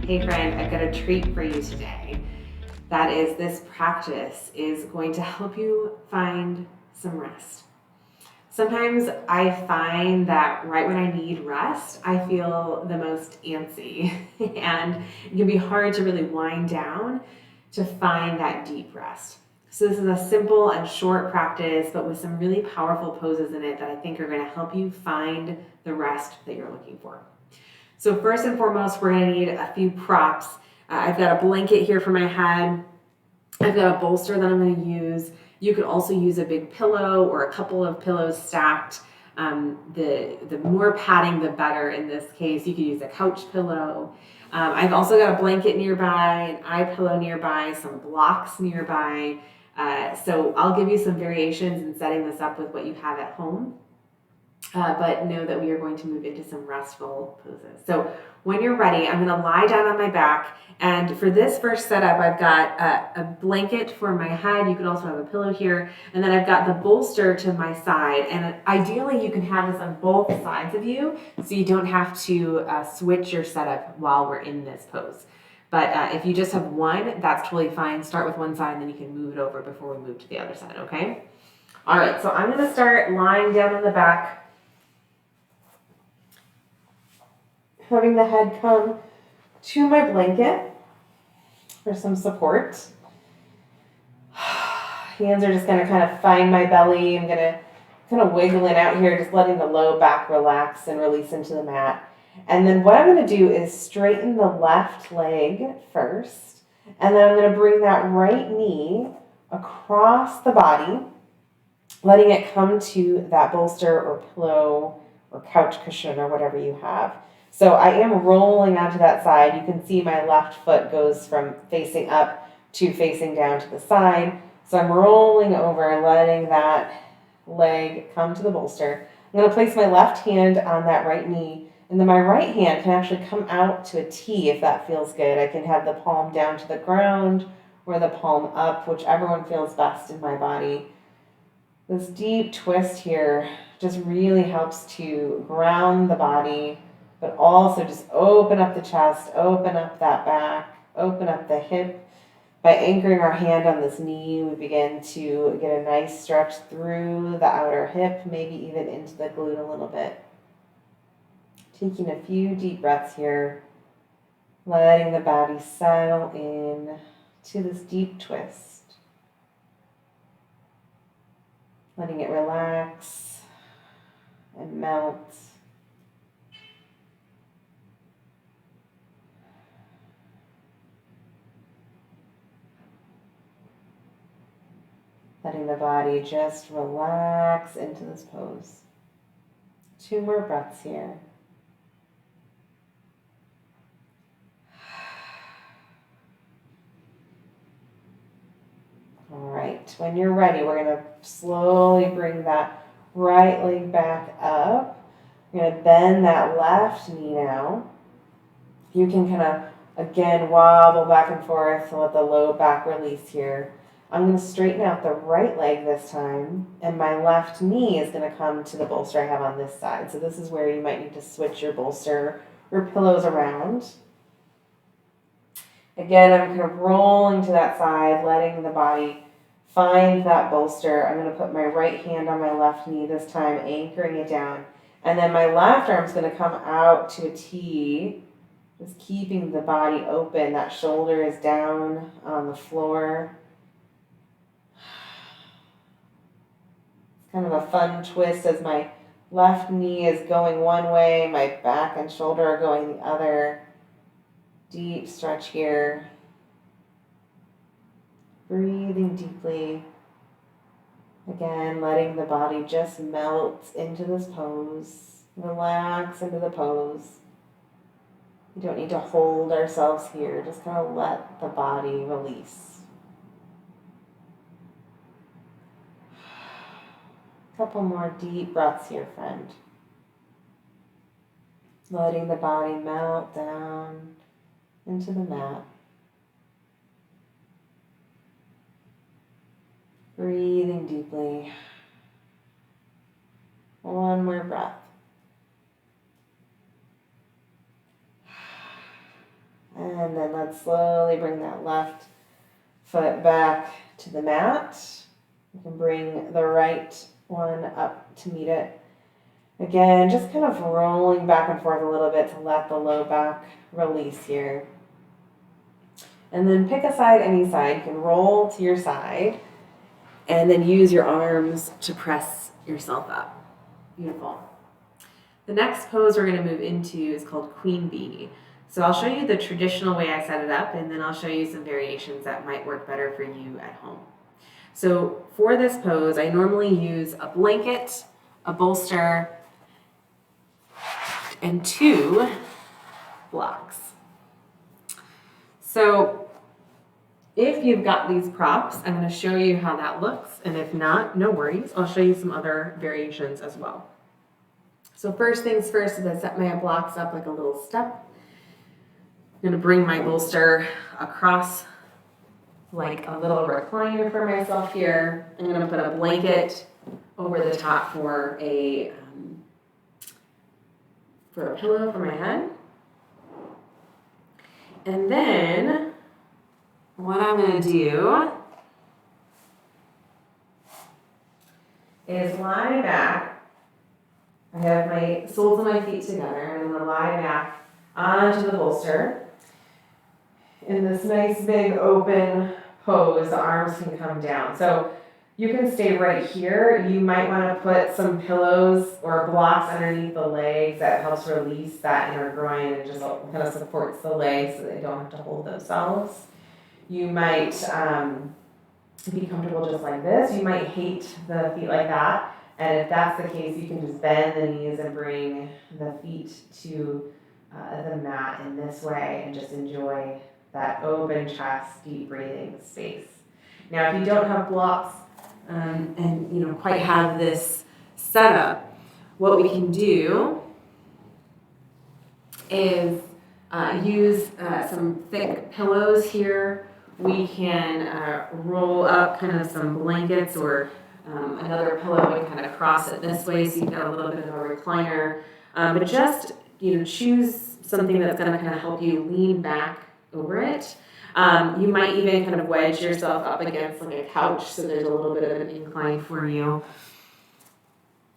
Hey friend, I've got a treat for you today. That is, this practice is going to help you find some rest. Sometimes I find that right when I need rest, I feel the most antsy, and it can be hard to really wind down to find that deep rest. So, this is a simple and short practice, but with some really powerful poses in it that I think are going to help you find the rest that you're looking for. So first and foremost, we're going to need a few props. I've got a blanket here for my head. I've got a bolster that I'm going to use. You could also use a big pillow or a couple of pillows stacked. The more padding, the better in this case. You could use a couch pillow. I've also got a blanket nearby, an eye pillow nearby, some blocks nearby. So I'll give you some variations in setting this up with what you have at home. But know that we are going to move into some restful poses. So when you're ready, I'm going to lie down on my back. And for this first setup, I've got a blanket for my head. You could also have a pillow here. And then I've got the bolster to my side. And ideally, you can have this on both sides of you, so you don't have to switch your setup while we're in this pose. But if you just have one, that's totally fine. Start with one side, and then you can move it over before we move to the other side, okay? All right, so I'm going to start lying down on the back, having the head come to my blanket for some support. Hands are just going to kind of find my belly. I'm going to kind of wiggle it out here, just letting the low back relax and release into the mat. And then what I'm going to do is straighten the left leg first. And then I'm going to bring that right knee across the body, letting it come to that bolster or pillow or couch cushion or whatever you have. So I am rolling onto that side. You can see my left foot goes from facing up to facing down to the side. So I'm rolling over, letting that leg come to the bolster. I'm going to place my left hand on that right knee, and then my right hand can actually come out to a T if that feels good. I can have the palm down to the ground or the palm up, whichever one feels best in my body. This deep twist here just really helps to ground the body, but also just open up the chest, open up that back, open up the hip. By anchoring our hand on this knee, we begin to get a nice stretch through the outer hip, maybe even into the glute a little bit. Taking a few deep breaths here, letting the body settle in to this deep twist. Letting it relax and melt. Letting the body just relax into this pose. 2 more breaths here. All right, when you're ready, we're going to slowly bring that right leg back up. We're going to bend that left knee now. You can kind of, again, wobble back and forth to let the low back release here. I'm going to straighten out the right leg this time, and my left knee is going to come to the bolster I have on this side. So this is where you might need to switch your bolster or pillows around. Again, I'm kind of rolling to that side, letting the body find that bolster. I'm going to put my right hand on my left knee this time, anchoring it down. And then my left arm is going to come out to a T, just keeping the body open. That shoulder is down on the floor. It's kind of a fun twist as my left knee is going one way, my back and shoulder are going the other. Deep stretch here. Breathing deeply. Again, letting the body just melt into this pose. Relax into the pose. We don't need to hold ourselves here. Just kind of let the body release. A couple more deep breaths here, friend. Letting the body melt down into the mat. Breathing deeply. 1 more breath. And then let's slowly bring that left foot back to the mat. You can bring the right one up to meet it. Again, just kind of rolling back and forth a little bit to let the low back release here. And then pick a side, any side. You can roll to your side and then use your arms to press yourself up. Beautiful. The next pose we're going to move into is called Queen Bee. So I'll show you the traditional way I set it up, and then I'll show you some variations that might work better for you at home. So for this pose, I normally use a blanket, a bolster, and 2 blocks. So if you've got these props, I'm going to show you how that looks, and if not, no worries. I'll show you some other variations as well. So first things first is I set my blocks up like a little step. I'm going to bring my bolster across like a little recliner for myself here. I'm going to put a blanket over the top for a pillow for my head. And then what I'm going to do is lie back. I have my soles of my feet together, and I'm going to lie back onto the bolster. In this nice big open pose, the arms can come down. So you can stay right here. You might want to put some pillows or blocks underneath the legs. That helps release that inner groin and just kind of supports the legs so they don't have to hold themselves. You might be comfortable just like this. You might hate the feet like that. And if that's the case, you can just bend the knees and bring the feet to the mat in this way and just enjoy that open chest, deep breathing space. Now, if you don't have blocks and you don't quite have this setup, what we can do is use some thick pillows here. We can roll up kind of some blankets or another pillow and kind of cross it this way so you've got a little bit of a recliner. But just choose something that's going to kind of help you lean back over it. You might even kind of wedge yourself up against like a couch so there's a little bit of an incline for you.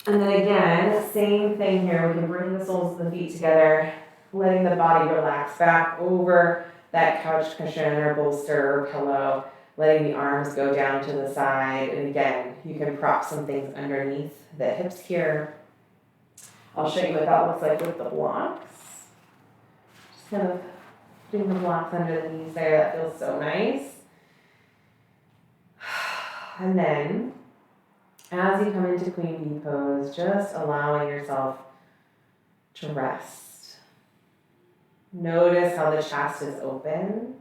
And then again, same thing here. We can bring the soles of the feet together, letting the body relax back over that couch cushion or bolster or pillow, letting the arms go down to the side. And again, you can prop some things underneath the hips here. I'll show you what that looks like with the blocks. Just kind of putting the blocks under the knees there. That feels so nice. And then, as you come into Queen Bee pose, just allowing yourself to rest. Notice how the chest is open.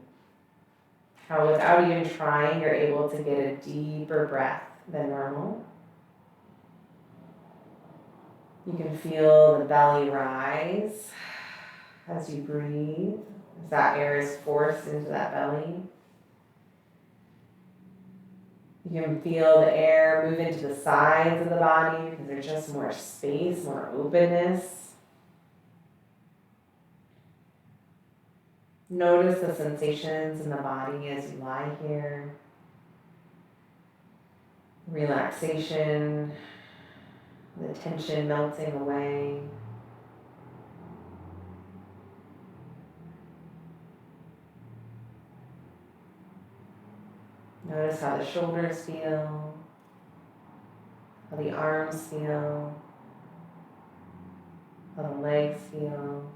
How without even trying, you're able to get a deeper breath than normal. You can feel the belly rise as you breathe, as that air is forced into that belly. You can feel the air move into the sides of the body because there's just more space, more openness. Notice the sensations in the body as you lie here. Relaxation, the tension melting away. Notice how the shoulders feel, how the arms feel, how the legs feel.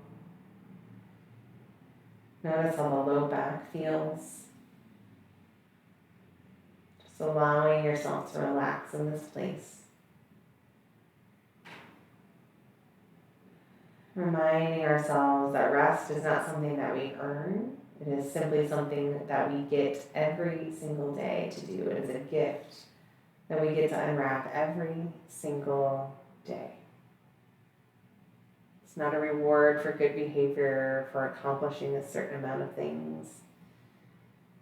Notice how the low back feels. Just allowing yourself to relax in this place. Reminding ourselves that rest is not something that we earn. It is simply something that we get every single day to do. It is a gift that we get to unwrap every single day. It's not a reward for good behavior, for accomplishing a certain amount of things.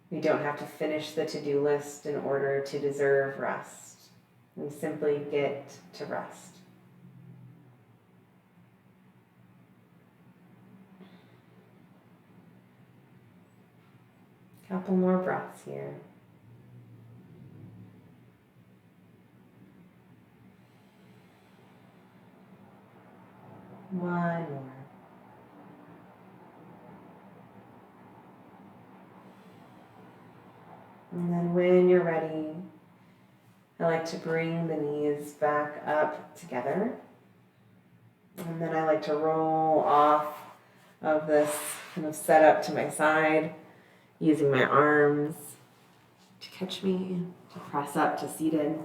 We don't have to finish the to-do list in order to deserve rest. We simply get to rest. Couple more breaths here. One more. And then when you're ready, I like to bring the knees back up together. And then I like to roll off of this kind of setup to my side, using my arms to catch me, to press up to seated.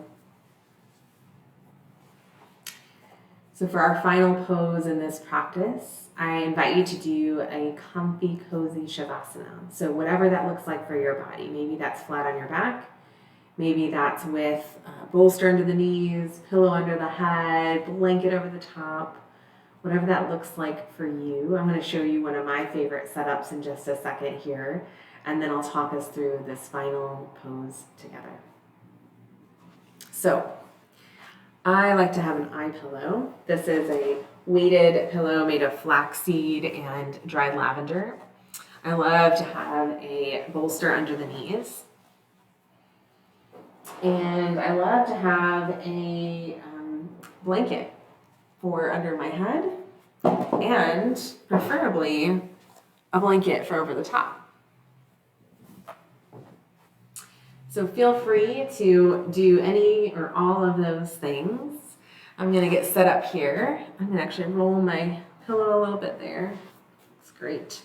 So for our final pose in this practice, I invite you to do a comfy, cozy Shavasana. So whatever that looks like for your body. Maybe that's flat on your back. Maybe that's with bolster under the knees, pillow under the head, blanket over the top. Whatever that looks like for you. I'm going to show you one of my favorite setups in just a second here. And then I'll talk us through this final pose together. So I like to have an eye pillow. This is a weighted pillow made of flaxseed and dried lavender. I love to have a bolster under the knees. And I love to have a blanket for under my head, and preferably a blanket for over the top. So feel free to do any or all of those things. I'm going to get set up here. I'm going to actually roll my pillow a little bit there. It's great.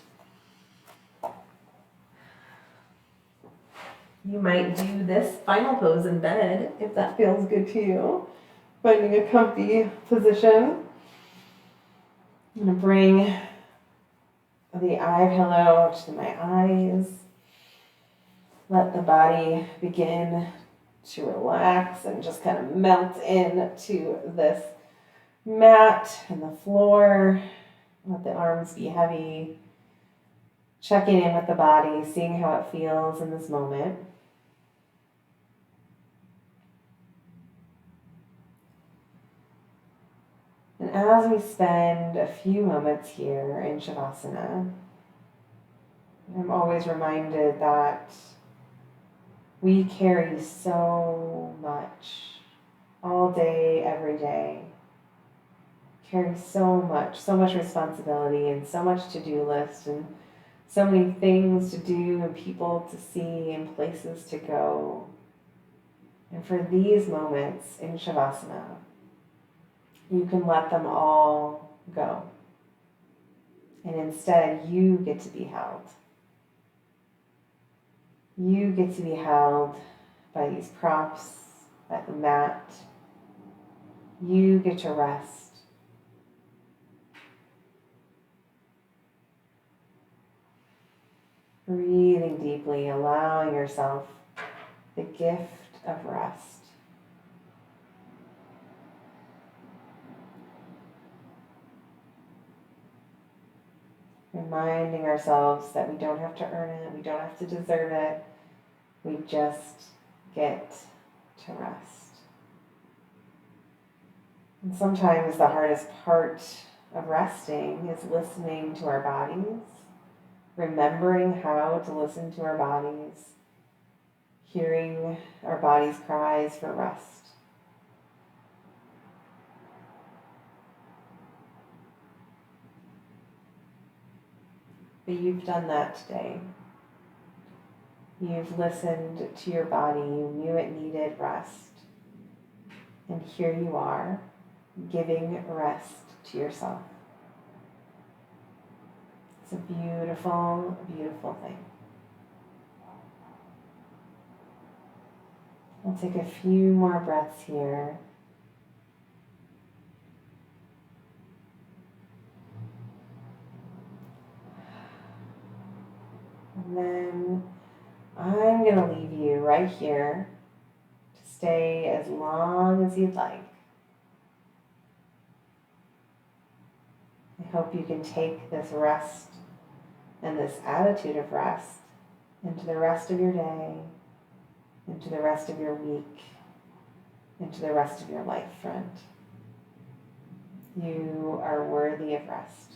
You might do this final pose in bed if that feels good to you. Finding a comfy position. I'm going to bring the eye pillow to my eyes. Let the body begin to relax and just kind of melt into this mat and the floor. Let the arms be heavy. Checking in with the body, seeing how it feels in this moment. And as we spend a few moments here in Shavasana, I'm always reminded that we carry so much all day, every day. Carry so much responsibility and so much to-do list and so many things to do and people to see and places to go. And for these moments in Shavasana, you can let them all go. And instead, you get to be held. You get to be held by these props, by the mat. You get to rest. Breathing deeply, allowing yourself the gift of rest. Reminding ourselves that we don't have to earn it, we don't have to deserve it, we just get to rest. And sometimes the hardest part of resting is listening to our bodies, remembering how to listen to our bodies, hearing our bodies' cries for rest. But you've done that today. You've listened to your body. You knew it needed rest. And here you are, giving rest to yourself. It's a beautiful, beautiful thing. I'll take a few more breaths here. And then I'm going to leave you right here to stay as long as you'd like. I hope you can take this rest and this attitude of rest into the rest of your day, into the rest of your week, into the rest of your life, friend. You are worthy of rest.